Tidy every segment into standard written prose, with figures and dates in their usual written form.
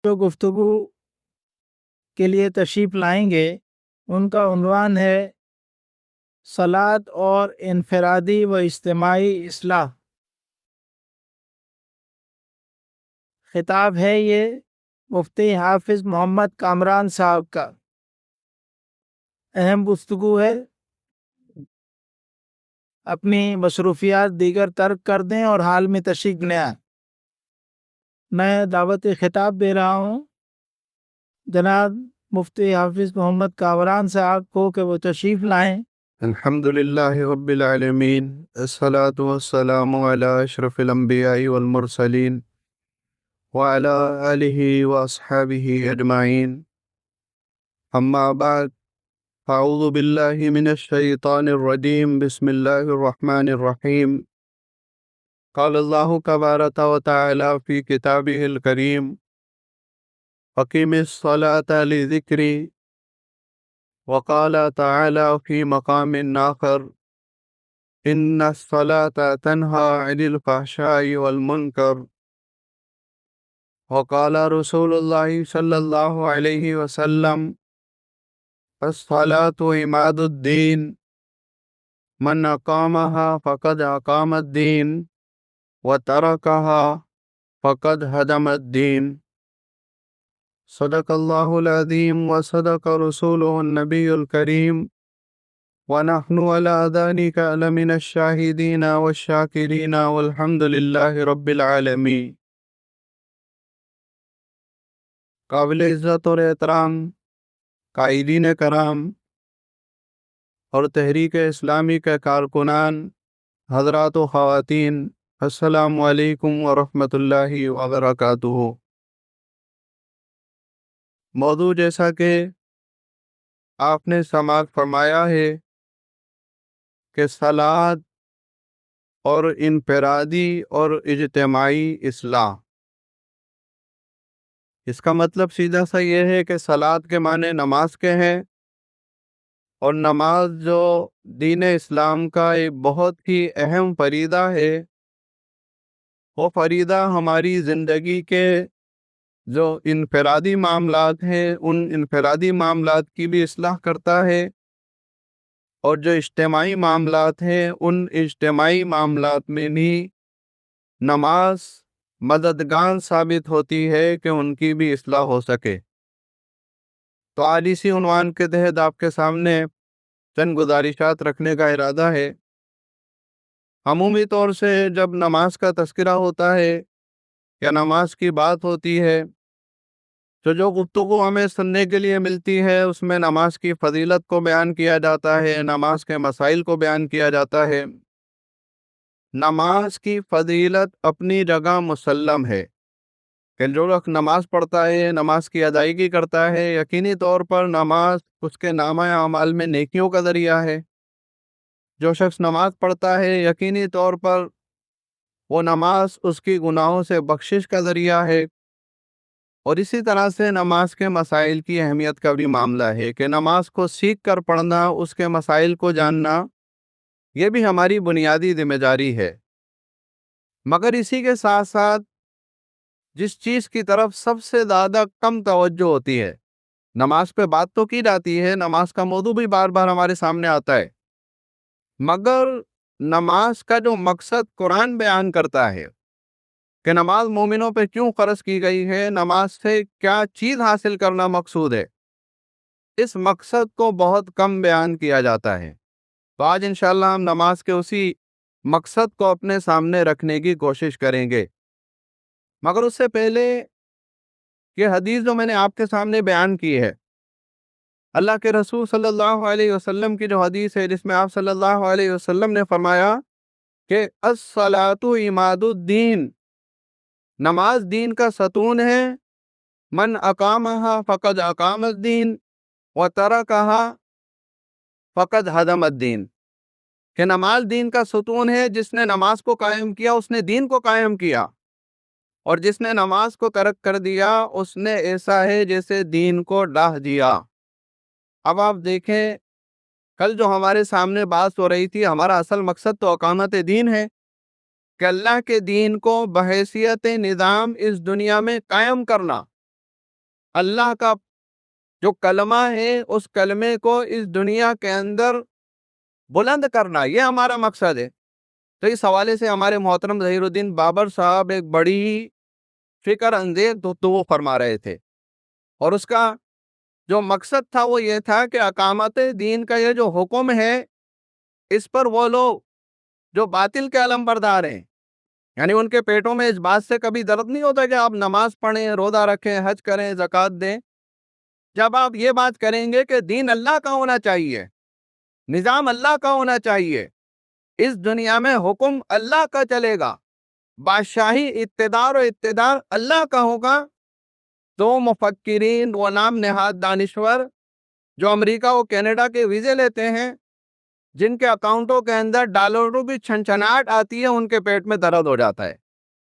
جو گفتگو کے لیے تشریف لائیں گے ان کا عنوان ہے صلاۃ اور انفرادی و اجتماعی اصلاح۔ خطاب ہے یہ مفتی حافظ محمد کامران صاحب کا۔ اہم گفتگو ہے، اپنی مصروفیات دیگر ترک کر دیں اور حال میں تشریف لیں۔ میں دعوت خطاب دے رہا ہوں جناب مفتی حافظ محمد کامران صاحب کو کہ وہ تشریف لائیں۔ الحمد للہ رب العالمین، الصلاۃ والسلام علی اشرف الانبیاء والمرسلین وعلی آلہ واصحابہ اجمعین، اما بعد، اعوذ باللہ من الشیطان الرجیم، بسم اللہ الرحمن الرحیم۔ قال اللہ تبارک و تعالی فی کتابہ الکریم، اقیم الصلاۃ لذکری، وقال تعالی فی مقام آخر، ان الصلاۃ تنہی عن الفحشاء والمنکر، وقال رسول اللہ صلی اللہ علیہ وسلم، الصلاۃ عماد الدین، من اقامها فقد اقام الدین وترکها فقد هدم الدین۔ صدق اللہ العظیم وصدق رسولہ النبی الکریم، ونحن على ذلك لمن الشاہدین والشاکرین والحمد للہ رب العالمین۔ قابل عزت اور احترام قائدین کرام اور تحریک اسلامی کے کارکنان، حضرات و خواتین، السلام علیکم ورحمۃ اللہ وبرکاتہ۔ موضوع جیسا کہ آپ نے سماعت فرمایا ہے کہ صلاۃ اور انفرادی اور اجتماعی اصلاح، اس کا مطلب سیدھا سا یہ ہے کہ صلاۃ کے معنی نماز کے ہیں، اور نماز جو دین اسلام کا ایک بہت ہی اہم فریضہ ہے، وہ فریضہ ہماری زندگی کے جو انفرادی معاملات ہیں ان انفرادی معاملات کی بھی اصلاح کرتا ہے، اور جو اجتماعی معاملات ہیں ان اجتماعی معاملات میں بھی نماز مددگار ثابت ہوتی ہے کہ ان کی بھی اصلاح ہو سکے۔ تو آج اسی عنوان کے تحت آپ کے سامنے چند گزارشات رکھنے کا ارادہ ہے۔ عمومی طور سے جب نماز کا تذکرہ ہوتا ہے یا نماز کی بات ہوتی ہے تو جو گفتگو ہمیں سننے کے لیے ملتی ہے اس میں نماز کی فضیلت کو بیان کیا جاتا ہے، نماز کے مسائل کو بیان کیا جاتا ہے۔ نماز کی فضیلت اپنی جگہ مسلم ہے کہ جو لوگ نماز پڑھتا ہے، نماز کی ادائیگی کرتا ہے، یقینی طور پر نماز اس کے نامہ اعمال میں نیکیوں کا ذریعہ ہے۔ جو شخص نماز پڑھتا ہے یقینی طور پر وہ نماز اس کی گناہوں سے بخشش کا ذریعہ ہے۔ اور اسی طرح سے نماز کے مسائل کی اہمیت کا بھی معاملہ ہے کہ نماز کو سیکھ کر پڑھنا، اس کے مسائل کو جاننا، یہ بھی ہماری بنیادی ذمہ داری ہے۔ مگر اسی کے ساتھ ساتھ جس چیز کی طرف سب سے زیادہ کم توجہ ہوتی ہے، نماز پہ بات تو کی جاتی ہے، نماز کا موضوع بھی بار بار ہمارے سامنے آتا ہے، مگر نماز کا جو مقصد قرآن بیان کرتا ہے کہ نماز مومنوں پہ کیوں فرض کی گئی ہے، نماز سے کیا چیز حاصل کرنا مقصود ہے، اس مقصد کو بہت کم بیان کیا جاتا ہے۔ تو آج انشاءاللہ ہم نماز کے اسی مقصد کو اپنے سامنے رکھنے کی کوشش کریں گے۔ مگر اس سے پہلے یہ حدیث جو میں نے آپ کے سامنے بیان کی ہے، اللہ کے رسول صلی اللہ علیہ وسلم کی جو حدیث ہے، جس میں آپ صلی اللہ علیہ وسلم نے فرمایا کہ الصلاۃ عماد الدین، نماز دین کا ستون ہے، من اقامها فقد اقام الدین وترکها فقد هدم الدین، کہ نماز دین کا ستون ہے، جس نے نماز کو قائم کیا اس نے دین کو قائم کیا، اور جس نے نماز کو ترک کر دیا اس نے ایسا ہے جیسے دین کو ڈھا دیا۔ اب آپ دیکھیں، کل جو ہمارے سامنے بات ہو رہی تھی، ہمارا اصل مقصد تو اقامت دین ہے کہ اللہ کے دین کو بحیثیت نظام اس دنیا میں قائم کرنا، اللہ کا جو کلمہ ہے اس کلمے کو اس دنیا کے اندر بلند کرنا، یہ ہمارا مقصد ہے۔ تو اس حوالے سے ہمارے محترم ظہیر الدین بابر صاحب ایک بڑی فکر انگیز گفتگو فرما رہے تھے، اور اس کا جو مقصد تھا وہ یہ تھا کہ اقامت دین کا یہ جو حکم ہے اس پر وہ لوگ جو باطل کے علم بردار ہیں، یعنی ان کے پیٹوں میں اس بات سے کبھی درد نہیں ہوتا کہ آپ نماز پڑھیں، روزہ رکھیں، حج کریں، زکوٰۃ دیں۔ جب آپ یہ بات کریں گے کہ دین اللہ کا ہونا چاہیے، نظام اللہ کا ہونا چاہیے، اس دنیا میں حکم اللہ کا چلے گا، بادشاہی اقتدار و اقتدار اللہ کا ہوگا، تو مفکرین و نام نہاد دانشور جو امریکہ و کینیڈا کے ویزے لیتے ہیں، جن کے اکاؤنٹوں کے اندر ڈالروں کی چھنچھناہٹ آتی ہے، ان کے پیٹ میں درد ہو جاتا ہے۔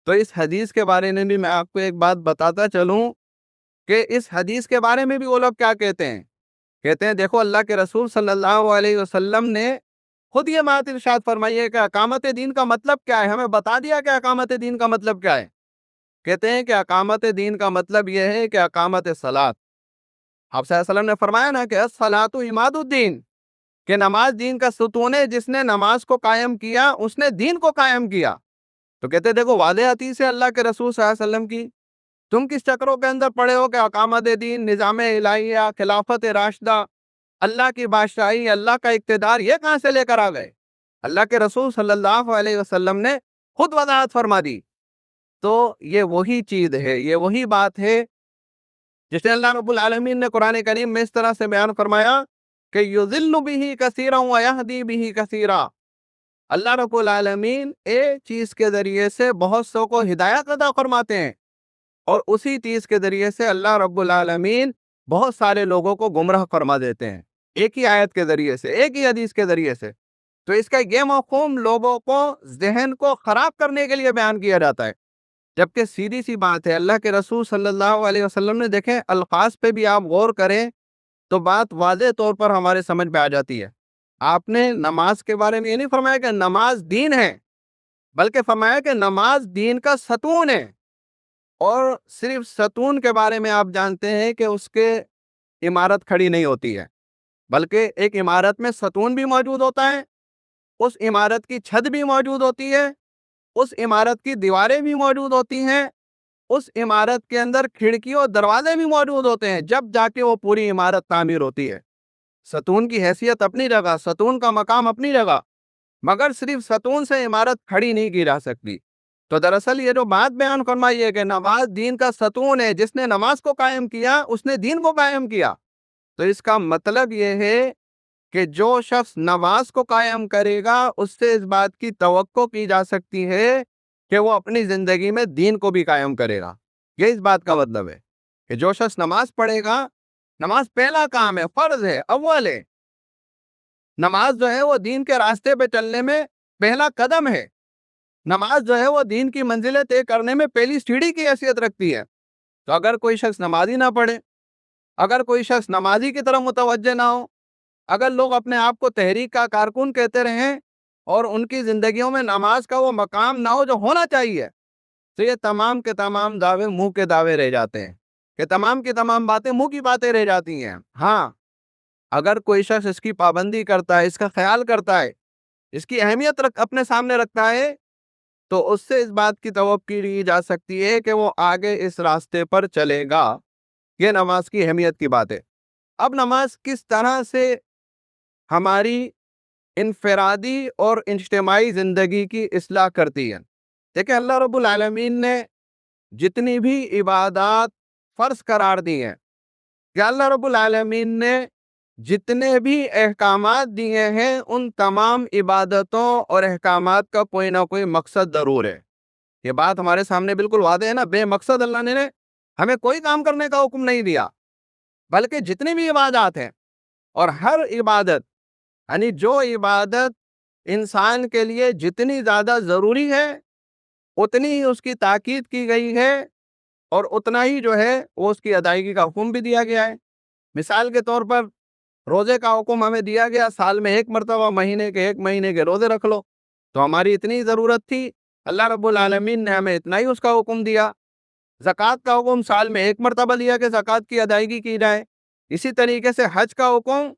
تو اس حدیث کے بارے میں بھی میں آپ کو ایک بات بتاتا چلوں کہ اس حدیث کے بارے میں بھی وہ لوگ کیا کہتے ہیں دیکھو اللہ کے رسول صلی اللہ علیہ وسلم نے خود یہ بات ارشاد فرمائی ہے کہ اقامت دین کا مطلب کیا ہے، ہمیں بتا دیا کہ اقامت دین کا مطلب کیا ہے۔ کہتے ہیں کہ اقامت دین کا مطلب یہ ہے کہ اقامت صلاۃ، آپ صلی اللہ علیہ وسلم نے فرمایا نا کہ الصلاۃ عماد الدین، کہ نماز دین کا ستون ہے، جس نے نماز کو قائم کیا اس نے دین کو قائم کیا۔ تو کہتے دیکھو واضح حدیث ہے اللہ کے رسول صلی اللہ علیہ وسلم کی، تم کس چکروں کے اندر پڑے ہو کہ اقامت دین، نظام الہیہ، خلافت راشدہ، اللہ کی بادشاہی، اللہ کا اقتدار، یہ کہاں سے لے کر آ گئے؟ اللہ کے رسول صلی اللہ علیہ وسلم نے خود وضاحت فرما دی۔ تو یہ وہی چیز ہے، یہ وہی بات ہے جس نے اللہ رب العالمین نے قرآن کریم میں اس طرح سے بیان فرمایا کہ یضل بہ کثیرا ویہدی بہ کثیرا۔ اللہ رب العالمین ایک چیز کے ذریعے سے بہت سو کو ہدایت عطا فرماتے ہیں، اور اسی چیز کے ذریعے سے اللہ رب العالمین بہت سارے لوگوں کو گمراہ فرما دیتے ہیں، ایک ہی آیت کے ذریعے سے، ایک ہی حدیث کے ذریعے سے۔ تو اس کا یہ مفہوم لوگوں کو، ذہن کو خراب کرنے کے لیے بیان کیا جاتا ہے، جبکہ سیدھی سی بات ہے اللہ کے رسول صلی اللہ علیہ وسلم نے، دیکھیں الفاظ پہ بھی آپ غور کریں تو بات واضح طور پر ہمارے سمجھ میں آ جاتی ہے۔ آپ نے نماز کے بارے میں یہ نہیں فرمایا کہ نماز دین ہے، بلکہ فرمایا کہ نماز دین کا ستون ہے، اور صرف ستون کے بارے میں آپ جانتے ہیں کہ اس کے عمارت کھڑی نہیں ہوتی ہے، بلکہ ایک عمارت میں ستون بھی موجود ہوتا ہے، اس عمارت کی چھت بھی موجود ہوتی ہے، اس عمارت کی دیواریں بھی موجود ہوتی ہیں، اس عمارت کے اندر کھڑکی اور دروازے بھی موجود ہوتے ہیں، جب جا کے وہ پوری عمارت تعمیر ہوتی ہے۔ ستون کی حیثیت اپنی جگہ، ستون کا مقام اپنی جگہ، مگر صرف ستون سے عمارت کھڑی نہیں کی جا سکتی۔ تو دراصل یہ جو بات بیان فرمائی ہے کہ نماز دین کا ستون ہے، جس نے نماز کو قائم کیا اس نے دین کو قائم کیا، تو اس کا مطلب یہ ہے کہ جو شخص نماز کو قائم کرے گا اس سے اس بات کی توقع کی جا سکتی ہے کہ وہ اپنی زندگی میں دین کو بھی قائم کرے گا۔ یہ اس بات کا مطلب ہے کہ جو شخص نماز پڑھے گا، نماز پہلا کام ہے، فرض ہے، اول ہے، نماز جو ہے وہ دین کے راستے پہ چلنے میں پہلا قدم ہے، نماز جو ہے وہ دین کی منزلیں طے کرنے میں پہلی سیڑھی کی حیثیت رکھتی ہے۔ تو اگر کوئی شخص نمازی نہ پڑھے، اگر کوئی شخص نمازی کی طرف متوجہ نہ ہو، اگر لوگ اپنے آپ کو تحریک کا کارکن کہتے رہیں اور ان کی زندگیوں میں نماز کا وہ مقام نہ ہو جو ہونا چاہیے، تو یہ تمام کے تمام دعوے منہ کے دعوے رہ جاتے ہیں، کہ تمام کی تمام باتیں منہ کی باتیں رہ جاتی ہیں۔ ہاں، اگر کوئی شخص اس کی پابندی کرتا ہے، اس کا خیال کرتا ہے، اس کی اہمیت اپنے سامنے رکھتا ہے، تو اس سے اس بات کی توقع کی جا سکتی ہے کہ وہ آگے اس راستے پر چلے گا۔ یہ نماز کی اہمیت کی بات ہے۔ اب نماز کس طرح سے ہماری انفرادی اور اجتماعی زندگی کی اصلاح کرتی ہے؟ دیکھیں اللہ رب العالمین نے جتنی بھی عبادات فرض قرار دی ہیں، کہ اللہ رب العالمین نے جتنے بھی احکامات دیے ہیں، ان تمام عبادتوں اور احکامات کا کوئی نہ کوئی مقصد ضرور ہے۔ یہ بات ہمارے سامنے بالکل واضح ہے نا، بے مقصد اللہ نے ہمیں کوئی کام کرنے کا حکم نہیں دیا، بلکہ جتنی بھی عبادات ہیں، اور ہر عبادت، یعنی جو عبادت انسان کے لیے جتنی زیادہ ضروری ہے اتنی ہی اس کی تاکید کی گئی ہے، اور اتنا ہی جو ہے وہ اس کی ادائیگی کا حکم بھی دیا گیا ہے۔ مثال کے طور پر روزے کا حکم ہمیں دیا گیا، سال میں ایک مرتبہ ایک مہینے کے روزے رکھ لو، تو ہماری اتنی ضرورت تھی، اللہ رب العالمین نے ہمیں اتنا ہی اس کا حکم دیا۔ زکوٰۃ کا حکم سال میں ایک مرتبہ دیا کہ زکوٰۃ کی ادائیگی کی جائے، اسی طریقے سے حج کا حکم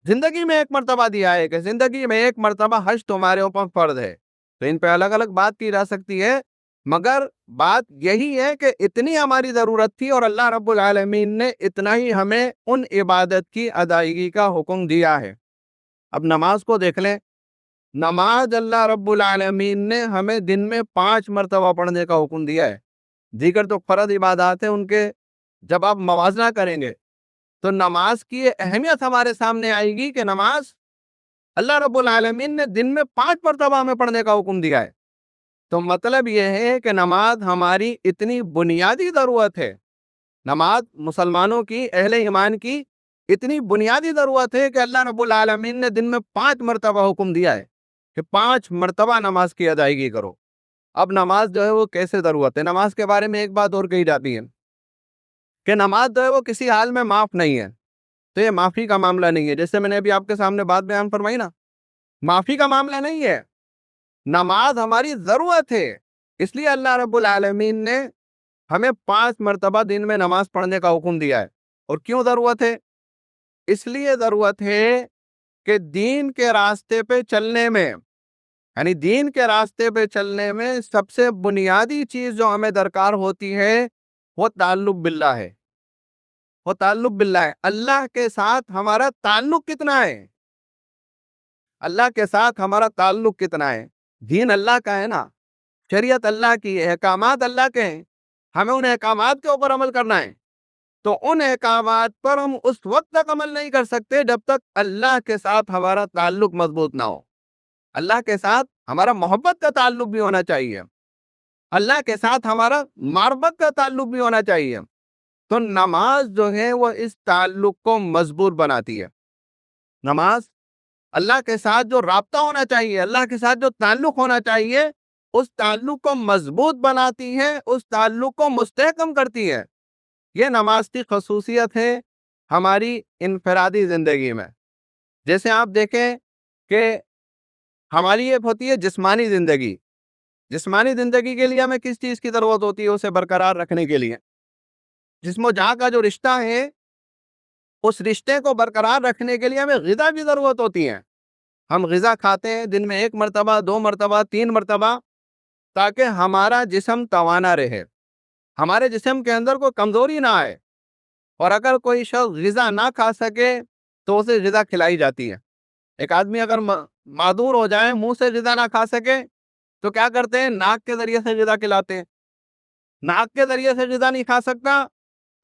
زندگی میں ایک مرتبہ دیا ہے کہ زندگی میں ایک مرتبہ حج تمہارے اوپر فرض ہے۔ تو ان پہ الگ الگ بات کی جا سکتی ہے، مگر بات یہی ہے کہ اتنی ہماری ضرورت تھی اور اللہ رب العالمین نے اتنا ہی ہمیں ان عبادت کی ادائیگی کا حکم دیا ہے۔ اب نماز کو دیکھ لیں، نماز اللہ رب العالمین نے ہمیں دن میں 5 مرتبہ پڑھنے کا حکم دیا ہے۔ دیگر تو فرض عبادات ہیں، ان کے جب آپ موازنہ کریں گے تو نماز کی یہ اہمیت ہمارے سامنے آئے گی کہ نماز اللہ رب العالمین نے دن میں 5 مرتبہ ہمیں پڑھنے کا حکم دیا ہے۔ تو مطلب یہ ہے کہ نماز ہماری اتنی بنیادی ضرورت ہے، نماز مسلمانوں کی، اہل ایمان کی اتنی بنیادی ضرورت ہے کہ اللہ رب العالمین نے دن میں 5 مرتبہ حکم دیا ہے کہ 5 مرتبہ نماز کی ادائیگی کرو۔ اب نماز جو ہے وہ کیسے ضرورت ہے؟ نماز کے بارے میں ایک بات اور کہی جاتی ہے کہ نماز جو ہے وہ کسی حال میں معاف نہیں ہے۔ تو یہ معافی کا معاملہ نہیں ہے، جیسے میں نے ابھی آپ کے سامنے بات بیان فرمائی نا، معافی کا معاملہ نہیں ہے، نماز ہماری ضرورت ہے۔ اس لیے اللہ رب العالمین نے ہمیں 5 مرتبہ دن میں نماز پڑھنے کا حکم دیا ہے۔ اور کیوں ضرورت ہے؟ اس لیے ضرورت ہے کہ دین کے راستے پہ چلنے میں، یعنی دین کے راستے پہ چلنے میں سب سے بنیادی چیز جو ہمیں درکار ہوتی ہے وہ تعلق باللہ ہے۔ وہ تعلق باللہ ہے، اللہ کے ساتھ ہمارا تعلق کتنا ہے، اللہ کے ساتھ ہمارا تعلق کتنا ہے۔ دین اللہ کا ہے نا، شریعت اللہ کی ہے، احکامات اللہ کے ہیں، ہمیں ان احکامات کے اوپر عمل کرنا ہے۔ تو ان احکامات پر ہم اس وقت تک عمل نہیں کر سکتے جب تک اللہ کے ساتھ ہمارا تعلق مضبوط نہ ہو۔ اللہ کے ساتھ ہمارا محبت کا تعلق بھی ہونا چاہیے، اللہ کے ساتھ ہمارا معرفت کا تعلق بھی ہونا چاہیے۔ تو نماز جو ہے وہ اس تعلق کو مضبوط بناتی ہے۔ نماز اللہ کے ساتھ جو رابطہ ہونا چاہیے، اللہ کے ساتھ جو تعلق ہونا چاہیے، اس تعلق کو مضبوط بناتی ہے، اس تعلق کو مستحکم کرتی ہے۔ یہ نماز کی خصوصیت ہے ہماری انفرادی زندگی میں۔ جیسے آپ دیکھیں کہ ہماری یہ ہوتی ہے جسمانی زندگی، جسمانی زندگی کے لیے ہمیں کس چیز کی ضرورت ہوتی ہے؟ اسے برقرار رکھنے کے لیے جسم و جہاں کا جو رشتہ ہے، اس رشتے کو برقرار رکھنے کے لیے ہمیں غذا کی ضرورت ہوتی ہے۔ ہم غذا کھاتے ہیں دن میں 1 مرتبہ، 2 مرتبہ، 3 مرتبہ، تاکہ ہمارا جسم توانا رہے، ہمارے جسم کے اندر کوئی کمزوری نہ آئے۔ اور اگر کوئی شخص غذا نہ کھا سکے تو اسے غذا کھلائی جاتی ہے۔ ایک آدمی اگر معذور ہو جائے، منہ سے غذا نہ کھا سکے تو کیا کرتے ہیں؟ ناک کے ذریعے سے غذا کھلاتے ہیں۔ ناک کے ذریعے سے غذا نہیں کھا سکتا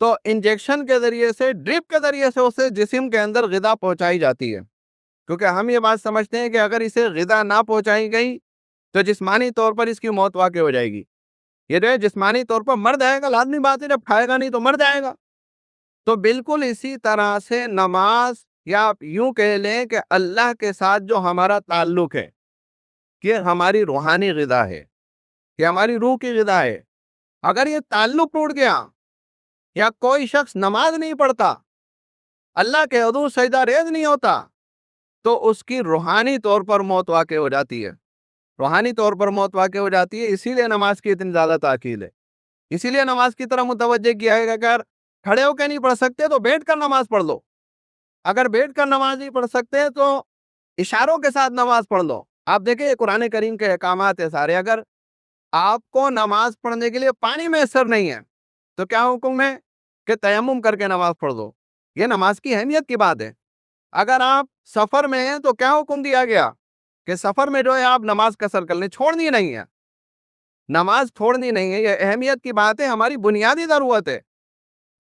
تو انجیکشن کے ذریعے سے، ڈرپ کے ذریعے سے اسے جسم کے اندر غذا پہنچائی جاتی ہے، کیونکہ ہم یہ بات سمجھتے ہیں کہ اگر اسے غذا نہ پہنچائی گئی تو جسمانی طور پر اس کی موت واقع ہو جائے گی۔ یہ جو ہے جسمانی طور پر مر جائے گا، لازمی بات ہے، جب کھائے گا نہیں تو مر جائے گا۔ تو بالکل اسی طرح سے نماز، یا آپ یوں کہہ لیں کہ اللہ کے ساتھ جو ہمارا تعلق ہے، کہ ہماری روحانی غذا ہے، کہ ہماری روح کی غذا ہے۔ اگر یہ تعلق ٹوٹ گیا، یا کوئی شخص نماز نہیں پڑھتا، اللہ کے حضور سجدہ ریز نہیں ہوتا، تو اس کی روحانی طور پر موت واقع ہو جاتی ہے، روحانی طور پر موت واقع ہو جاتی ہے۔ اسی لیے نماز کی اتنی زیادہ تاکید ہے، اسی لیے نماز کی طرف متوجہ کیا ہے کہ اگر کھڑے ہو کے نہیں پڑھ سکتے تو بیٹھ کر نماز پڑھ لو، اگر بیٹھ کر نماز نہیں پڑھ سکتے تو اشاروں کے ساتھ نماز پڑھ لو۔ آپ دیکھیں یہ قرآن کریم کے احکامات ہیں سارے۔ اگر آپ کو نماز پڑھنے کے لیے پانی میسر نہیں ہے تو کیا حکم ہے؟ کہ تیمم کر کے نماز پڑھ دو۔ یہ نماز کی اہمیت کی بات ہے۔ اگر آپ سفر میں ہیں تو کیا حکم دیا گیا؟ کہ سفر میں جو ہے آپ نماز قصر کر لیں، چھوڑنی نہیں ہے، نماز چھوڑنی نہیں ہے۔ یہ اہمیت کی بات ہے، ہماری بنیادی ضرورت ہے۔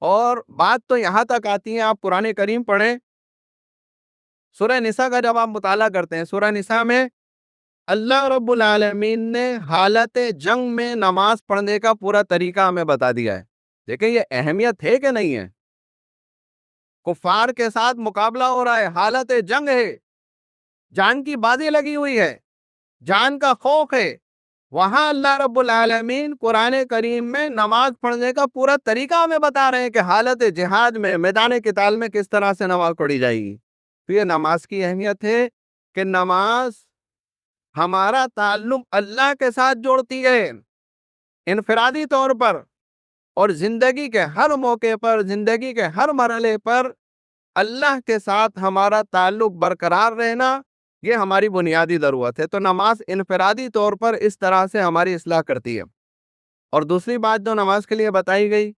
اور بات تو یہاں تک آتی ہے، آپ قرآن کریم پڑھیں، سورہ نساء کا جب آپ مطالعہ کرتے ہیں، سورہ نساء میں اللہ رب العالمین نے حالت جنگ میں نماز پڑھنے کا پورا طریقہ ہمیں بتا دیا ہے۔ دیکھیں یہ اہمیت ہے کہ نہیں ہے؟ کفار کے ساتھ مقابلہ ہو رہا ہے، حالت جنگ ہے، جان کی بازی لگی ہوئی ہے، جان کا خوف ہے، وہاں اللہ رب العالمین قرآن کریم میں نماز پڑھنے کا پورا طریقہ ہمیں بتا رہے ہیں کہ حالت جہاد میں، میدان قتال میں کس طرح سے نماز پڑھی جائے گی۔ تو یہ نماز کی اہمیت ہے کہ نماز ہمارا تعلق اللہ کے ساتھ جوڑتی ہے، انفرادی طور پر اور زندگی کے ہر موقع پر، زندگی کے ہر مرحلے پر اللہ کے ساتھ ہمارا تعلق برقرار رہنا، یہ ہماری بنیادی ضرورت ہے۔ تو نماز انفرادی طور پر اس طرح سے ہماری اصلاح کرتی ہے۔ اور دوسری بات جو نماز کے لیے بتائی گئی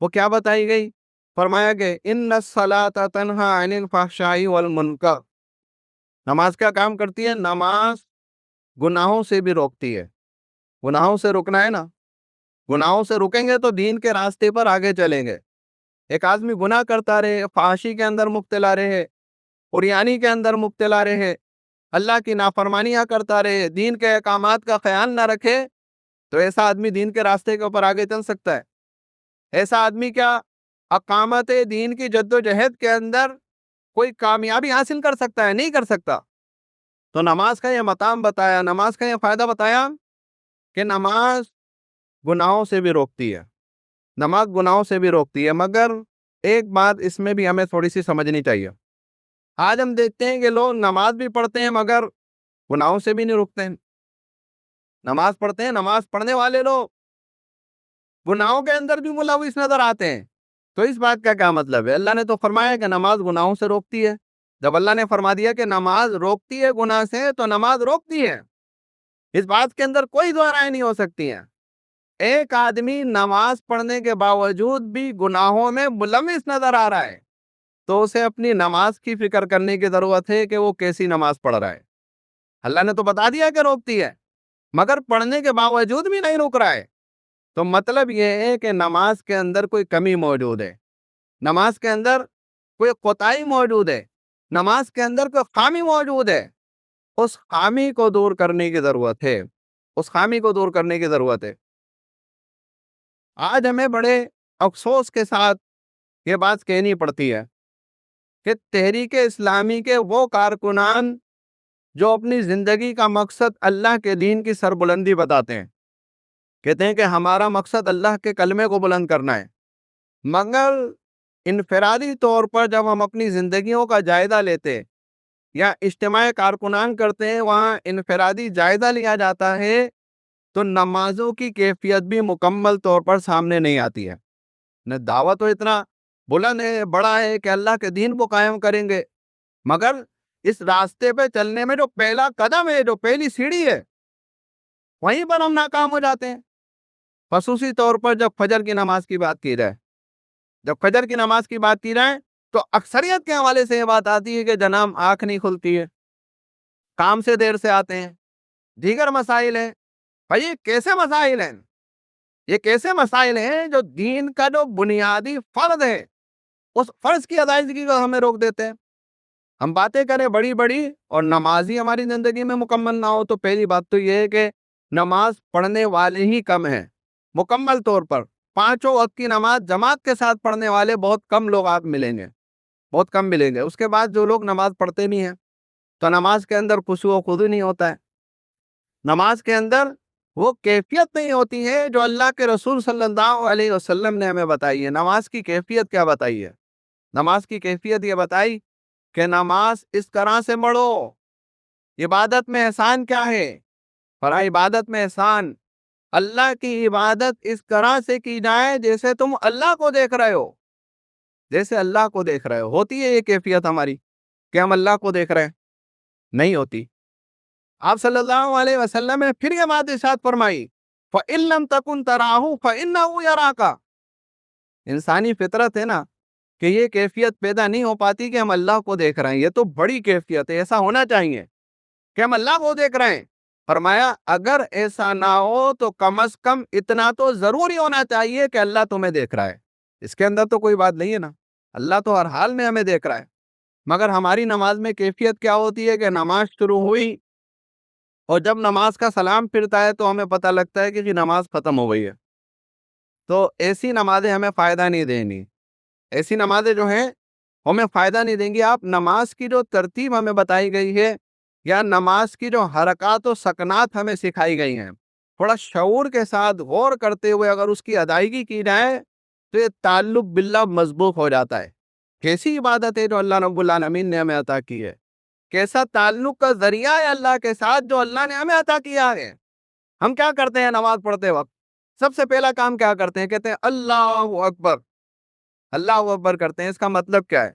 وہ کیا بتائی گئی؟ فرمایا کہ ان الصلاۃ تنہی عن الفحشاء والمنکر، نماز کیا کام کرتی ہے؟ نماز گناہوں سے بھی روکتی ہے۔ گناہوں سے رکنا ہے نا، گناہوں سے رکیں گے تو دین کے راستے پر آگے چلیں گے۔ ایک آدمی گناہ کرتا رہے، فحاشی کے اندر مبتلا رہے، عریانی کے اندر مبتلا رہے، اللہ کی نافرمانیاں کرتا رہے، دین کے احکامات کا خیال نہ رکھے، تو ایسا آدمی دین کے راستے کے اوپر آگے چل سکتا ہے؟ ایسا آدمی کیا اقامت دین کی جد و جہد کے اندر کوئی کامیابی حاصل کر سکتا ہے؟ نہیں کر سکتا۔ تو نماز کا یہ مقام بتایا، نماز کا یہ فائدہ بتایا کہ نماز گناہوں سے بھی روکتی ہے، نماز گناہوں سے بھی روکتی ہے۔ مگر ایک بات اس میں بھی ہمیں تھوڑی سی سمجھنی چاہیے۔ آج ہم دیکھتے ہیں کہ لوگ نماز بھی پڑھتے ہیں مگر گناہوں سے بھی نہیں رکتے ہیں۔ نماز پڑھتے ہیں، نماز پڑھنے والے لوگ گناہوں کے اندر بھی ملوث نظر آتے ہیں۔ تو اس بات کا کیا مطلب ہے؟ اللہ نے تو فرمایا کہ نماز گناہوں سے روکتی ہے۔ جب اللہ نے فرما دیا کہ نماز روکتی ہے گناہ سے، تو نماز روکتی ہے، اس بات کے اندر کوئی دو رائے نہیں ہو سکتی ہیں۔ ایک آدمی نماز پڑھنے کے باوجود بھی گناہوں میں ملوث نظر آ رہا ہے تو اسے اپنی نماز کی فکر کرنے کی ضرورت ہے کہ وہ کیسی نماز پڑھ رہا ہے۔ اللہ نے تو بتا دیا کہ روکتی ہے، مگر پڑھنے کے باوجود بھی نہیں روک رہا ہے، تو مطلب یہ ہے کہ نماز کے اندر کوئی کمی موجود ہے، نماز کے اندر کوئی کوتاہی موجود ہے، نماز کے اندر کوئی خامی موجود ہے۔ اس خامی کو دور کرنے کی ضرورت ہے، اس خامی کو دور کرنے کی ضرورت ہے۔ آج ہمیں بڑے افسوس کے ساتھ یہ بات کہنی پڑتی ہے کہ تحریک اسلامی کے وہ کارکنان جو اپنی زندگی کا مقصد اللہ کے دین کی سربلندی بتاتے ہیں، کہتے ہیں کہ ہمارا مقصد اللہ کے کلمے کو بلند کرنا ہے، مگر انفرادی طور پر جب ہم اپنی زندگیوں کا جائزہ لیتے یا اجتماع کارکنان کرتے ہیں، وہاں انفرادی جائزہ لیا جاتا ہے تو نمازوں کی کیفیت بھی مکمل طور پر سامنے نہیں آتی ہے۔ دعوت تو اتنا بلند ہے، بڑا ہے کہ اللہ کے دین کو قائم کریں گے، مگر اس راستے پہ چلنے میں جو پہلا قدم ہے، جو پہلی سیڑھی ہے، وہیں پر ہم ناکام ہو جاتے ہیں۔ خصوصی طور پر جب فجر کی نماز کی بات کی جائے، جب فجر کی نماز کی بات کی جائے تو اکثریت کے حوالے سے یہ بات آتی ہے کہ جناب آنکھ نہیں کھلتی ہے، کام سے دیر سے آتے ہیں، دیگر مسائل ہیں۔ بھائی یہ کیسے مسائل ہیں؟ یہ کیسے مسائل ہیں جو دین کا جو بنیادی فرض ہے اس فرض کی ادائیگی کو ہمیں روک دیتے ہیں؟ ہم باتیں کریں بڑی بڑی اور نمازی ہماری زندگی میں مکمل نہ ہو، تو پہلی بات تو یہ ہے کہ نماز پڑھنے والے ہی کم ہیں مکمل طور پر۔ پانچوں وقت کی نماز جماعت کے ساتھ پڑھنے والے بہت کم لوگ آپ ملیں گے، بہت کم ملیں گے۔ اس کے بعد جو لوگ نماز پڑھتے نہیں ہیں تو نماز کے اندر خشوع و خضوع نہیں ہوتا ہے، نماز کے اندر وہ کیفیت نہیں ہوتی ہے جو اللہ کے رسول صلی اللہ علیہ وسلم نے ہمیں بتائی ہے۔ نماز کی کیفیت کیا بتائی ہے؟ نماز کی کیفیت یہ بتائی کہ نماز اس طرح سے پڑھو۔ عبادت میں احسان کیا ہے؟ عبادت میں احسان، اللہ کی عبادت اس طرح سے کی جائے جیسے تم اللہ کو دیکھ رہے ہو، جیسے اللہ کو دیکھ رہے ہو۔ ہوتی ہے یہ کیفیت ہماری کہ ہم اللہ کو دیکھ رہے ہیں؟ نہیں ہوتی۔ آپ صلی اللہ علیہ وسلم نے پھر یہ بات ارشاد فرمائی، فَإِن لَمْ تَكُنْ تَرَاهُ فَإِنَّهُ يَرَاكَ۔ انسانی فطرت ہے نا کہ یہ کیفیت پیدا نہیں ہو پاتی کہ ہم اللہ کو دیکھ رہے ہیں، یہ تو بڑی کیفیت ہے، ایسا ہونا چاہیے کہ ہم اللہ کو دیکھ رہے ہیں۔ فرمایا اگر ایسا نہ ہو تو کم از کم اتنا تو ضروری ہونا چاہیے کہ اللہ تمہیں دیکھ رہا ہے۔ اس کے اندر تو کوئی بات نہیں ہے نا، اللہ تو ہر حال میں ہمیں دیکھ رہا ہے، مگر ہماری نماز میں کیفیت کیا ہوتی ہے کہ نماز شروع ہوئی اور جب نماز کا سلام پھرتا ہے تو ہمیں پتہ لگتا ہے کہ نماز ختم ہو گئی ہے۔ تو ایسی نمازیں ہمیں فائدہ نہیں دیں گی، ایسی نمازیں جو ہیں ہمیں فائدہ نہیں دیں گی۔ آپ نماز کی جو ترتیب ہمیں بتائی گئی ہے یا نماز کی جو حرکات و سکنات ہمیں سکھائی گئی ہیں، تھوڑا شعور کے ساتھ غور کرتے ہوئے اگر اس کی ادائیگی کی جائے تو یہ تعلق باللہ مضبوط ہو جاتا ہے۔ کیسی عبادت ہے جو اللہ رب العالمین نے ہمیں عطا کی ہے، کیسا تعلق کا ذریعہ ہے اللہ کے ساتھ جو اللہ نے ہمیں عطا کیا ہے۔ ہم کیا کرتے ہیں نماز پڑھتے وقت؟ سب سے پہلا کام کیا کرتے ہیں؟ کہتے ہیں اللہ اکبر، اللہ اکبر کرتے ہیں۔ اس کا مطلب کیا ہے؟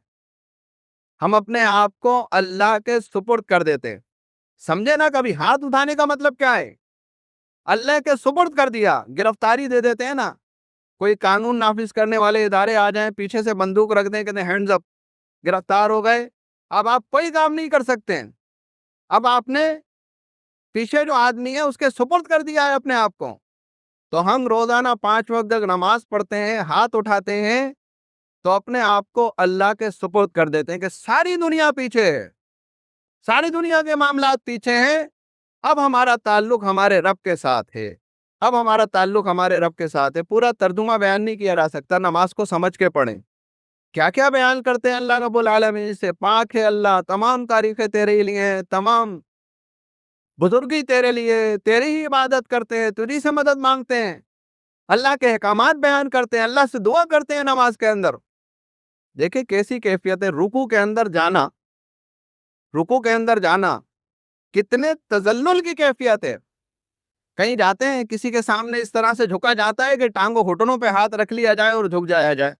ہم اپنے آپ کو اللہ کے سپرد کر دیتے ہیں۔ سمجھے نا؟ کبھی ہاتھ اٹھانے کا مطلب کیا ہے؟ اللہ کے سپرد کر دیا۔ گرفتاری دے دیتے ہیں نا، کوئی قانون نافذ کرنے والے ادارے آ جائیں، پیچھے سے بندوق رکھ دیں، کہتے ہیں ہینڈز اپ، گرفتار ہو گئے، اب آپ کوئی کام نہیں کر سکتے ہیں۔ اب آپ نے پیچھے جو آدمی ہے اس کے سپرد کر دیا ہے اپنے آپ کو۔ تو ہم روزانہ 5 وقت تک نماز پڑھتے ہیں، ہاتھ اٹھاتے ہیں، تو اپنے آپ کو اللہ کے سپرد کر دیتے ہیں کہ ساری دنیا پیچھے ہے، ساری دنیا کے معاملات پیچھے ہیں، اب ہمارا تعلق ہمارے رب کے ساتھ ہے، اب ہمارا تعلق ہمارے رب کے ساتھ ہے۔ پورا ترجمہ بیان نہیں کیا جا سکتا، نماز کو سمجھ کے پڑھیں۔ کیا کیا بیان کرتے ہیں اللہ رب العالمین سے؟ پاک ہے اللہ، تمام تعریفیں تیرے لیے ہیں، تمام بزرگی تیرے لیے، تیری ہی عبادت کرتے ہیں، تجھی سے مدد مانگتے ہیں، اللہ کے احکامات بیان کرتے ہیں، اللہ سے دعا کرتے ہیں نماز کے اندر۔ دیکھیں کیسی کیفیت ہے، رکوع کے اندر جانا، رکوع کے اندر جانا کتنے تذلل کی کیفیت ہے۔ کہیں جاتے ہیں کسی کے سامنے اس طرح سے جھکا جاتا ہے کہ ٹانگوں گھٹنوں پہ ہاتھ رکھ لیا جائے اور جھک جایا جائے،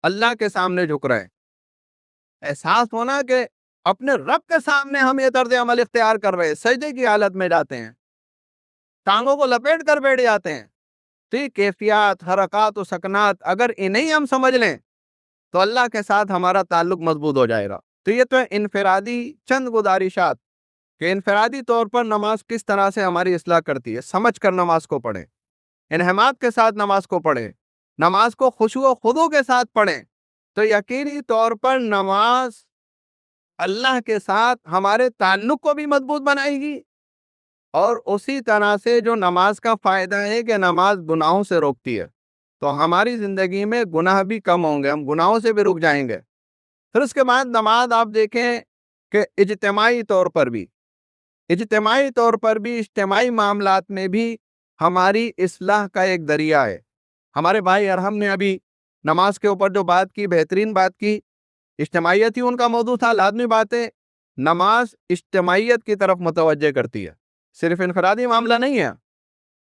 اللہ کے سامنے جھک رہے ہیں۔ احساس ہونا کہ اپنے رب کے سامنے ہم یہ طرز عمل اختیار کر رہے ہیں، سجدے کی حالت میں جاتے ہیں، ٹانگوں کو لپیٹ کر بیٹھ جاتے ہیں۔ تو یہ کیفیات، حرکات و سکنات اگر انہیں ہم سمجھ لیں تو اللہ کے ساتھ ہمارا تعلق مضبوط ہو جائے گا۔ تو یہ تو انفرادی چند گزارشات کہ انفرادی طور پر نماز کس طرح سے ہماری اصلاح کرتی ہے۔ سمجھ کر نماز کو پڑھیں، انہمات کے ساتھ نماز کو پڑھیں، نماز کو خشوع و خضوع کے ساتھ پڑھیں، تو یقینی طور پر نماز اللہ کے ساتھ ہمارے تعلق کو بھی مضبوط بنائے گی، اور اسی طرح سے جو نماز کا فائدہ ہے کہ نماز گناہوں سے روکتی ہے، تو ہماری زندگی میں گناہ بھی کم ہوں گے، ہم گناہوں سے بھی رک جائیں گے۔ پھر اس کے بعد نماز آپ دیکھیں کہ اجتماعی طور پر بھی، اجتماعی معاملات میں بھی ہماری اصلاح کا ایک ذریعہ ہے۔ ہمارے بھائی ارحم نے ابھی نماز کے اوپر جو بات کی، بہترین بات کی، اجتماعیت ہی ان کا موضوع تھا۔ لازمی بات ہے، نماز اجتماعیت کی طرف متوجہ کرتی ہے، صرف انفرادی معاملہ نہیں ہے،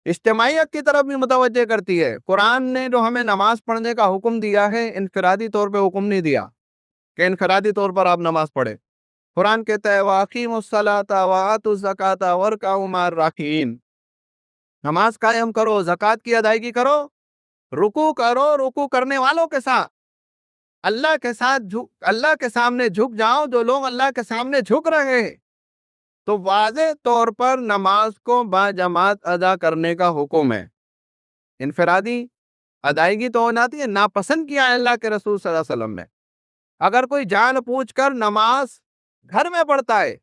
اجتماعیت کی طرف بھی متوجہ کرتی ہے۔ قرآن نے جو ہمیں نماز پڑھنے کا حکم دیا ہے، انفرادی طور پہ حکم نہیں دیا کہ انفرادی طور پر آپ نماز پڑھیں۔ قرآن کہتا ہے وَأَقِیمُوا الصَّلَاةَ وَآتُوا الزَّکَاةَ وَارْکَعُوا مَعَ الرَّاکِعِینَ، نماز قائم کرو، زکوٰۃ کی ادائیگی کرو، رکوع کرو، رکوع کرنے والوں کے ساتھ، اللہ کے ساتھ اللہ کے سامنے جھک جاؤ۔ جو لوگ اللہ کے سامنے جھک رہے ہیں تو واضح طور پر نماز کو با جماعت ادا کرنے کا حکم ہے۔ انفرادی ادائیگی تو ہوتی ہے، ناپسند کیا ہے اللہ کے رسول صلی اللہ علیہ وسلم نے۔ اگر کوئی جان پوچھ کر نماز گھر میں پڑھتا ہے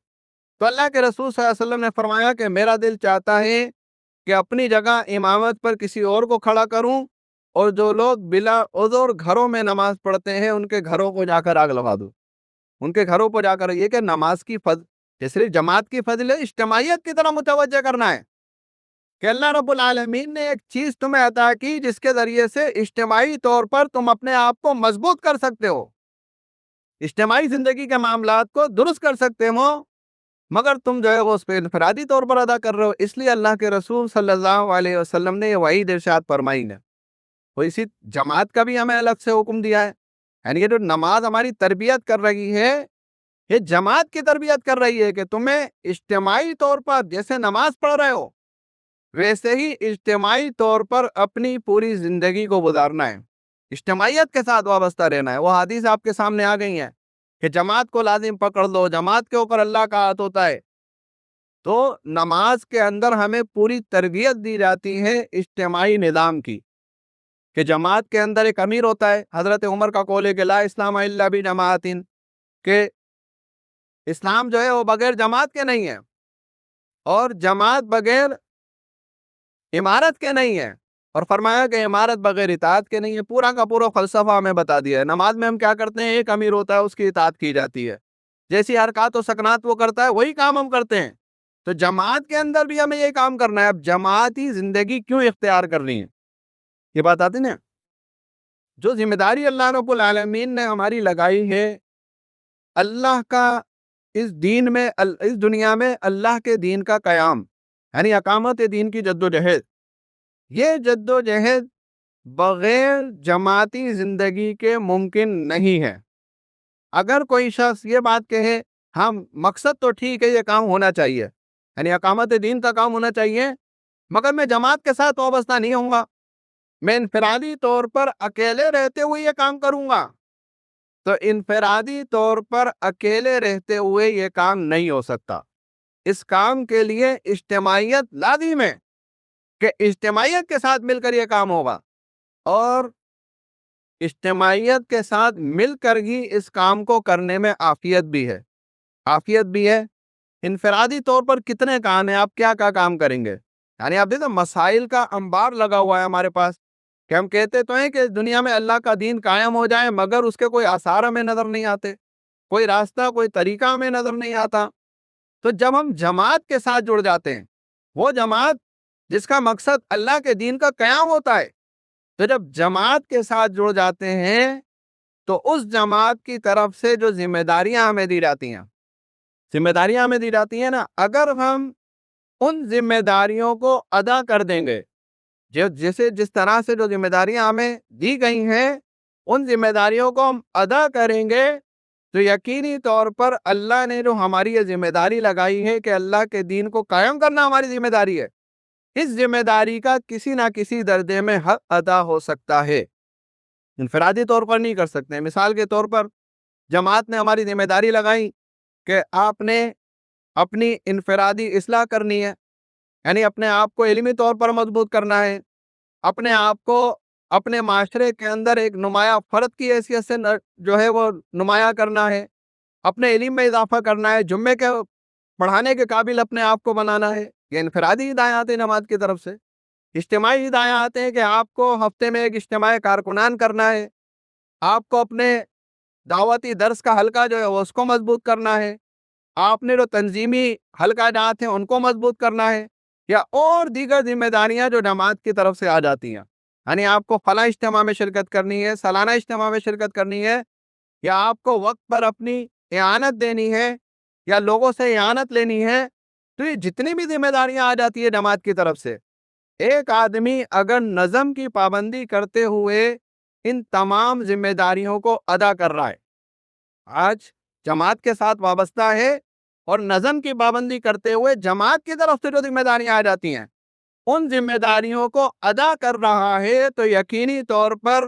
تو اللہ کے رسول صلی اللہ علیہ وسلم نے فرمایا کہ میرا دل چاہتا ہے کہ اپنی جگہ امامت پر کسی اور کو کھڑا کروں، اور جو لوگ بلا عذر گھروں میں نماز پڑھتے ہیں ان کے گھروں کو جا کر آگ لگا دوں، ان کے گھروں پر جا کر۔ یہ کہ نماز کی صرف جماعت کی فضل ہے، اجتماعیت کی طرح متوجہ کرنا ہے کہ اللہ رب العالمین نے ایک چیز تمہیں عطا کی جس کے ذریعے سے اجتماعی طور پر تم اپنے آپ کو مضبوط کر سکتے ہو، اجتماعی زندگی کے معاملات کو درست کر سکتے ہو، مگر تم جو ہے وہ اس پہ انفرادی طور پر ادا کر رہے ہو۔ اس لیے اللہ کے رسول صلی اللہ علیہ وسلم نے یہ وعید ارشاد فرمائی ہے، وہ اسی جماعت کا بھی ہمیں الگ سے حکم دیا ہے۔ یعنی یہ جو نماز ہماری تربیت کر رہی ہے، یہ جماعت کی تربیت کر رہی ہے کہ تمہیں اجتماعی طور پر جیسے نماز پڑھ رہے ہو ویسے ہی اجتماعی طور پر اپنی پوری زندگی کو گزارنا ہے، اجتماعیت کے ساتھ وابستہ رہنا ہے۔ وہ حدیث آپ کے سامنے آ گئی ہیں کہ جماعت کو لازم پکڑ لو، جماعت کے اوپر اللہ کا ہاتھ ہوتا ہے۔ تو نماز کے اندر ہمیں پوری تربیت دی جاتی ہے اجتماعی نظام کی، کہ جماعت کے اندر ایک امیر ہوتا ہے۔ حضرت عمر کا قول ہے کہ لا اسلام الا بجماعت، کہ اسلام جو ہے وہ بغیر جماعت کے نہیں ہے، اور جماعت بغیر امارت کے نہیں ہے، اور فرمایا کہ امارت بغیر اطاعت کے نہیں ہے۔ پورا کا پورا فلسفہ ہمیں بتا دیا ہے۔ نماز میں ہم کیا کرتے ہیں؟ ایک امیر ہوتا ہے، اس کی اطاعت کی جاتی ہے، جیسی حرکات و سکنات وہ کرتا ہے وہی کام ہم کرتے ہیں۔ تو جماعت کے اندر بھی ہمیں یہ کام کرنا ہے۔ اب جماعتی زندگی کیوں اختیار کرنی ہے؟ یہ بات آتی نا، جو ذمہ داری اللہ رب العالمین نے ہماری لگائی ہے، اللہ کا اس دین میں، اس دنیا میں اللہ کے دین کا قیام، یعنی اقامت دین کی جد و جہد، یہ جدوجہد بغیر جماعتی زندگی کے ممکن نہیں ہے۔ اگر کوئی شخص یہ بات کہے ہاں مقصد تو ٹھیک ہے، یہ کام ہونا چاہیے، یعنی اقامت دین کا کام ہونا چاہیے، مگر میں جماعت کے ساتھ وابستہ نہیں ہوں گا، میں انفرادی طور پر اکیلے رہتے ہوئے یہ کام کروں گا، تو انفرادی طور پر اکیلے رہتے ہوئے یہ کام نہیں ہو سکتا۔ اس کام کے لیے اجتماعیت لازم ہے کہ اجتماعیت کے ساتھ مل کر یہ کام ہوگا، اور اجتماعیت کے ساتھ مل کر ہی اس کام کو کرنے میں عافیت بھی ہے۔ عافیت بھی ہے۔ انفرادی طور پر کتنے کام ہیں، آپ کیا کام کریں گے؟ یعنی آپ دیکھیں مسائل کا انبار لگا ہوا ہے ہمارے پاس، کہ ہم کہتے تو ہیں کہ دنیا میں اللہ کا دین قائم ہو جائے، مگر اس کے کوئی آثار ہمیں نظر نہیں آتے، کوئی راستہ کوئی طریقہ ہمیں نظر نہیں آتا۔ تو جب ہم جماعت کے ساتھ جڑ جاتے ہیں، وہ جماعت جس کا مقصد اللہ کے دین کا قیام ہوتا ہے، تو جب جماعت کے ساتھ جڑ جاتے ہیں تو اس جماعت کی طرف سے جو ذمہ داریاں ہمیں دی جاتی ہیں نا، اگر ہم ان ذمہ داریوں کو ادا کر دیں گے، جس طرح سے جو ذمہ داریاں ہمیں دی گئی ہیں ان ذمہ داریوں کو ہم ادا کریں گے، تو یقینی طور پر اللہ نے جو ہماری یہ ذمہ داری لگائی ہے کہ اللہ کے دین کو قائم کرنا ہماری ذمہ داری ہے، اس ذمہ داری کا کسی نہ کسی درجے میں حق ادا ہو سکتا ہے۔ انفرادی طور پر نہیں کر سکتے۔ مثال کے طور پر جماعت نے ہماری ذمہ داری لگائی کہ آپ نے اپنی انفرادی اصلاح کرنی ہے، یعنی اپنے آپ کو علمی طور پر مضبوط کرنا ہے، اپنے آپ کو اپنے معاشرے کے اندر ایک نمایاں فرد کی حیثیت سے جو ہے وہ نمایاں کرنا ہے، اپنے علم میں اضافہ کرنا ہے، جمعے کے پڑھانے کے قابل اپنے آپ کو بنانا ہے۔ یہ انفرادی ہدایات ہیں جماعت کی طرف سے۔ اجتماعی ہدایات ہیں کہ آپ کو ہفتے میں ایک اجتماعی کارکنان کرنا ہے، آپ کو اپنے دعوتی درس کا حلقہ جو ہے اس کو مضبوط کرنا ہے، آپ نے جو تنظیمی حلقہ جات ہیں ان کو مضبوط کرنا ہے، یا اور دیگر ذمہ داریاں جو جماعت کی طرف سے آ جاتی ہیں، یعنی آپ کو فلاں اجتماع میں شرکت کرنی ہے، سالانہ اجتماع میں شرکت کرنی ہے، یا آپ کو وقت پر اپنی اعانت دینی ہے، یا لوگوں سے اعانت لینی ہے، تو یہ جتنی بھی ذمہ داریاں آ جاتی ہیں جماعت کی طرف سے، ایک آدمی اگر نظم کی پابندی کرتے ہوئے ان تمام ذمہ داریوں کو ادا کر رہا ہے، آج جماعت کے ساتھ وابستہ ہے اور نظم کی پابندی کرتے ہوئے جماعت کی طرف سے جو ذمہ داریاں آ جاتی ہیں ان ذمہ داریوں کو ادا کر رہا ہے، تو یقینی طور پر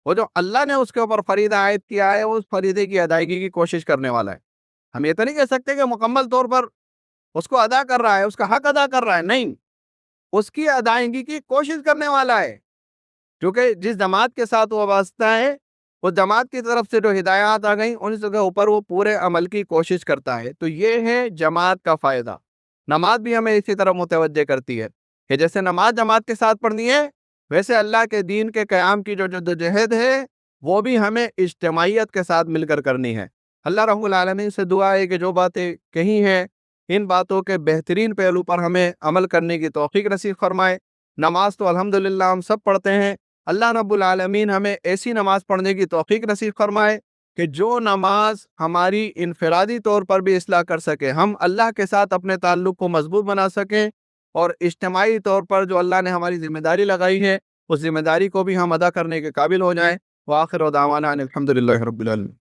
وہ جو اللہ نے اس کے اوپر فریضہ عائد کیا ہے اس فریضے کی ادائیگی کی کوشش کرنے والا ہے۔ ہم یہ تو نہیں کہہ سکتے کہ مکمل طور پر اس کو ادا کر رہا ہے، اس کا حق ادا کر رہا ہے، نہیں، اس کی ادائیگی کی کوشش کرنے والا ہے، کیونکہ جس جماعت کے ساتھ وہ وابستہ ہے اس جماعت کی طرف سے جو ہدایات آ گئیں ان کے اوپر وہ پورے عمل کی کوشش کرتا ہے۔ تو یہ ہے جماعت کا فائدہ۔ نماز بھی ہمیں اسی طرح متوجہ کرتی ہے کہ جیسے نماز جماعت کے ساتھ پڑھنی ہے، ویسے اللہ کے دین کے قیام کی جو جدوجہد ہے وہ بھی ہمیں اجتماعیت کے ساتھ مل کر کرنی ہے۔ اللہ رب العالمین سے دعا ہے کہ جو باتیں کہی ہیں ان باتوں کے بہترین پہلو پر ہمیں عمل کرنے کی توفیق نصیب فرمائے۔ نماز تو الحمدللہ ہم سب پڑھتے ہیں، اللہ رب العالمین ہمیں ایسی نماز پڑھنے کی توفیق نصیب فرمائے کہ جو نماز ہماری انفرادی طور پر بھی اصلاح کر سکے، ہم اللہ کے ساتھ اپنے تعلق کو مضبوط بنا سکیں، اور اجتماعی طور پر جو اللہ نے ہماری ذمہ داری لگائی ہے اس ذمہ داری کو بھی ہم ادا کرنے کے قابل ہو جائیں۔ وآخر دعوانا ان الحمدللہ رب العالمین۔